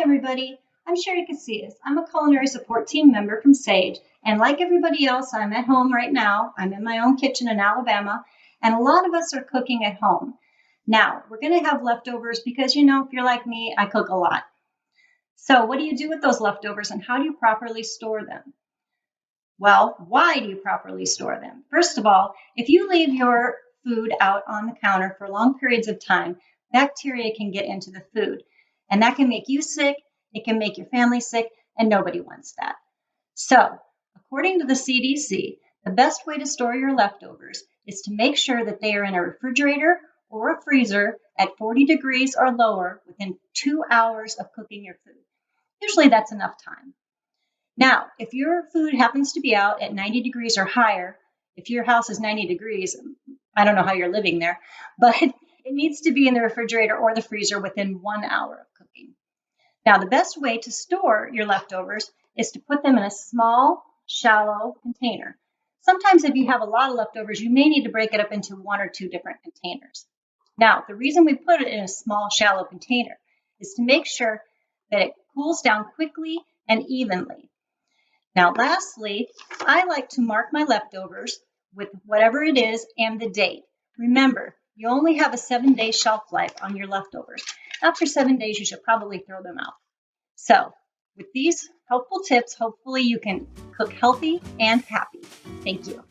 everybody. I'm sure you can see us. I'm a culinary support team member from Sage, and like everybody else, I'm at home right now. I'm in my own kitchen in Alabama, and a lot of us are cooking at home. Now, we're going to have leftovers because, if you're like me, I cook a lot. So, what do you do with those leftovers and how do you properly store them? Well, why do you properly store them? First of all, if you leave your food out on the counter for long periods of time, bacteria can get into the food, and that can make you sick, it can make your family sick, and nobody wants that. So, according to the CDC, the best way to store your leftovers is to make sure that they are in a refrigerator or a freezer at 40 degrees or lower within 2 hours of cooking your food. Usually that's enough time. Now, if your food happens to be out at 90 degrees or higher, if your house is 90 degrees, I don't know how you're living there, but it needs to be in the refrigerator or the freezer within 1 hour of cooking. Now, the best way to store your leftovers is to put them in a small, shallow container. Sometimes if you have a lot of leftovers, you may need to break it up into 1 or 2 different containers. Now, the reason we put it in a small, shallow container is to make sure that it cools down quickly and evenly. Now, lastly, I like to mark my leftovers with whatever it is and the date. Remember, you only have a 7-day shelf life on your leftovers. After 7 days, you should probably throw them out. So, with these helpful tips, hopefully you can cook healthy and happy. Thank you.